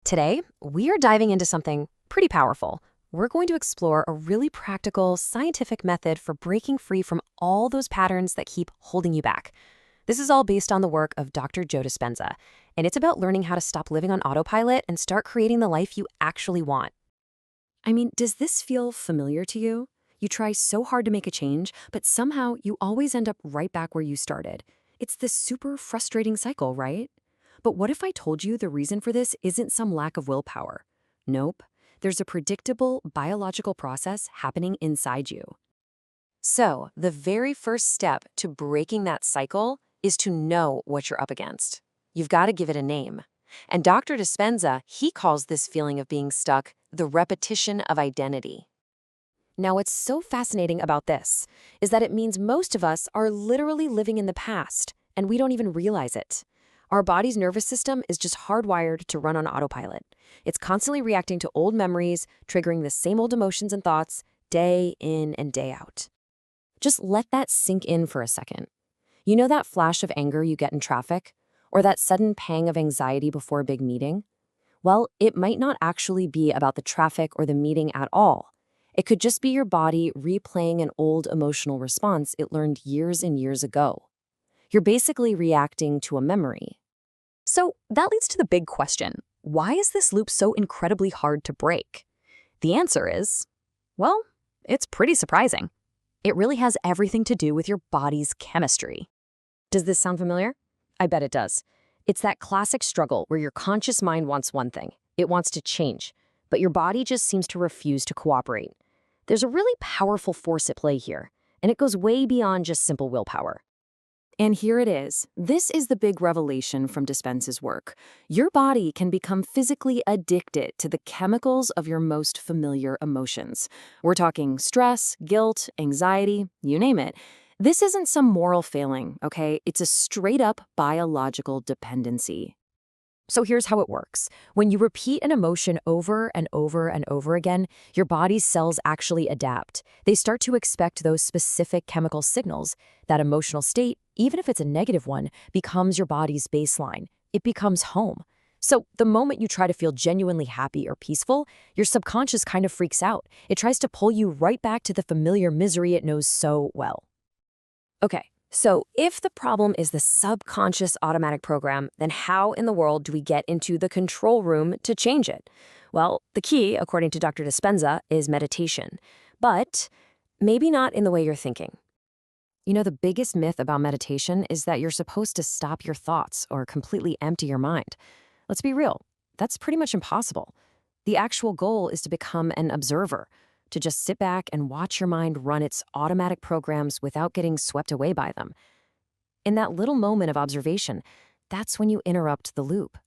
Today, we are diving into something pretty powerful. We're going to explore a really practical, scientific method for breaking free from all those patterns that keep holding you back. This is all based on the work of Dr. Joe Dispenza, and it's about learning how to stop living on autopilot and start creating the life you actually want. I mean, does this feel familiar to you? You try so hard to make a change, but somehow you always end up right back where you started. It's this super frustrating cycle, right? But what if I told you the reason for this isn't some lack of willpower? Nope. There's a predictable biological process happening inside you. So, the very first step to breaking that cycle is to know what you're up against. You've got to give it a name. And Dr. Dispenza, he calls this feeling of being stuck the repetition of identity. Now, what's so fascinating about this is that it means most of us are literally living in the past, and we don't even realize it. Our body's nervous system is just hardwired to run on autopilot. It's constantly reacting to old memories, triggering the same old emotions and thoughts day in and day out. Just let that sink in for a second. You know that flash of anger you get in traffic? Or that sudden pang of anxiety before a big meeting? Well, it might not actually be about the traffic or the meeting at all. It could just be your body replaying an old emotional response it learned years and years ago. You're basically reacting to a memory. So that leads to the big question. Why is this loop so incredibly hard to break? The answer is, well, it's pretty surprising. It really has everything to do with your body's chemistry. Does this sound familiar? I bet it does. It's that classic struggle where your conscious mind wants one thing. It wants to change, but your body just seems to refuse to cooperate. There's a really powerful force at play here, and it goes way beyond just simple willpower. And here it is. This is the big revelation from Dispenza's work. Your body can become physically addicted to the chemicals of your most familiar emotions. We're talking stress, guilt, anxiety, you name it. This isn't some moral failing, okay? It's a straight-up biological dependency. So here's how it works. When you repeat an emotion over and over and over again, your body's cells actually adapt. They start to expect those specific chemical signals. That emotional state, even if it's a negative one, becomes your body's baseline. It becomes home. So the moment you try to feel genuinely happy or peaceful, your subconscious kind of freaks out. It tries to pull you right back to the familiar misery it knows so well. Okay. So if the problem is the subconscious automatic program, then how in the world do we get into the control room to change it? Well, the key, according to Dr. Dispenza, is meditation. But maybe not in the way you're thinking. You know, the biggest myth about meditation is that you're supposed to stop your thoughts or completely empty your mind. Let's be real. That's pretty much impossible. The actual goal is to become an observer, to just sit back and watch your mind run its automatic programs without getting swept away by them. In that little moment of observation, that's when you interrupt the loop.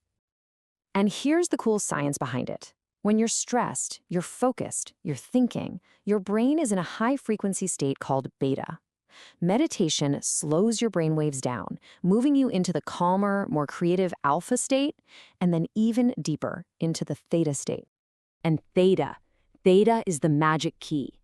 And here's the cool science behind it. When you're stressed, you're focused, you're thinking, your brain is in a high-frequency state called beta. Meditation slows your brain waves down, moving you into the calmer, more creative alpha state, and then even deeper into the theta state. And theta is the magic key.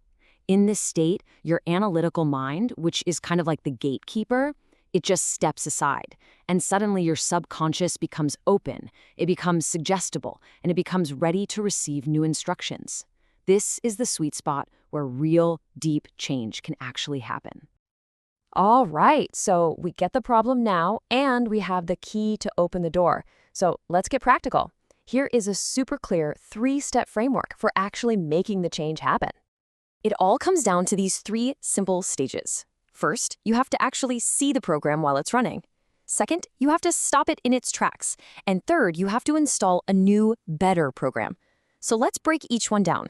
In this state, your analytical mind, which is kind of like the gatekeeper, it just steps aside. And suddenly your subconscious becomes open, it becomes suggestible, and it becomes ready to receive new instructions. This is the sweet spot where real, deep change can actually happen. All right, so we get the problem now, and we have the key to open the door. So let's get practical. Here is a super clear 3-step framework for actually making the change happen. It all comes down to these 3 simple stages. First, you have to actually see the program while it's running. Second, you have to stop it in its tracks. And third, you have to install a new, better program. So let's break each one down.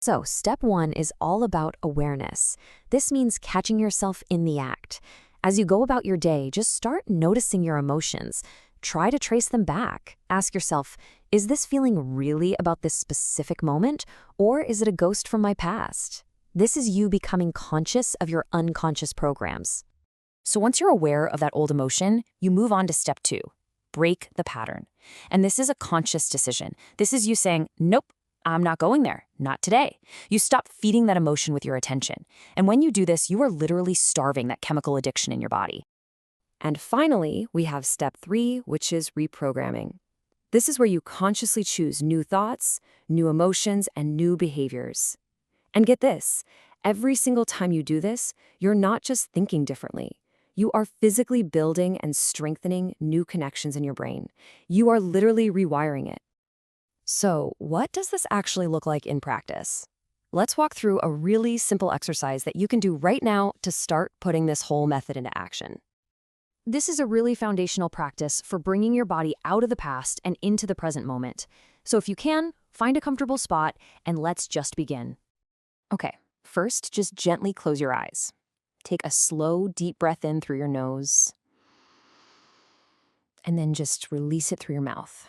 So step 1 is all about awareness. This means catching yourself in the act. As you go about your day, just start noticing your emotions. Try to trace them back. Ask yourself, is this feeling really about this specific moment, or is it a ghost from my past? This is you becoming conscious of your unconscious programs. So once you're aware of that old emotion, you move on to step 2, break the pattern. And this is a conscious decision. This is you saying, nope, I'm not going there, not today. You stop feeding that emotion with your attention. And when you do this, you are literally starving that chemical addiction in your body. And finally, we have step 3, which is reprogramming. This is where you consciously choose new thoughts, new emotions, and new behaviors. And get this, every single time you do this, you're not just thinking differently. You are physically building and strengthening new connections in your brain. You are literally rewiring it. So, what does this actually look like in practice? Let's walk through a really simple exercise that you can do right now to start putting this whole method into action. This is a really foundational practice for bringing your body out of the past and into the present moment. So if you can, find a comfortable spot and let's just begin. Okay, first, just gently close your eyes. Take a slow, deep breath in through your nose, and then just release it through your mouth.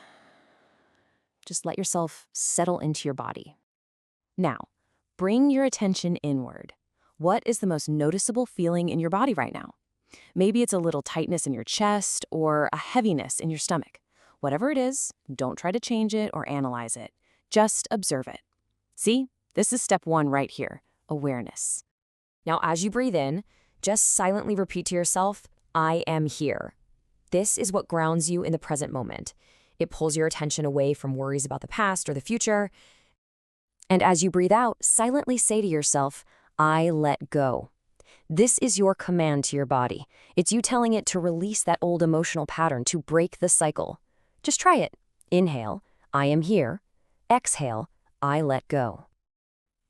Just let yourself settle into your body. Now, bring your attention inward. What is the most noticeable feeling in your body right now? Maybe it's a little tightness in your chest or a heaviness in your stomach. Whatever it is, don't try to change it or analyze it. Just observe it. See, this is step 1 right here, awareness. Now, as you breathe in, just silently repeat to yourself, I am here. This is what grounds you in the present moment. It pulls your attention away from worries about the past or the future. And as you breathe out, silently say to yourself, I let go. This is your command to your body. It's you telling it to release that old emotional pattern, to break the cycle. Just try it. Inhale, I am here. Exhale, I let go.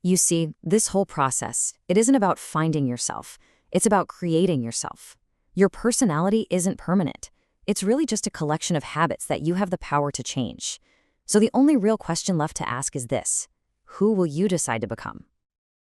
You see, this whole process, it isn't about finding yourself. It's about creating yourself. Your personality isn't permanent. It's really just a collection of habits that you have the power to change. So the only real question left to ask is this: who will you decide to become?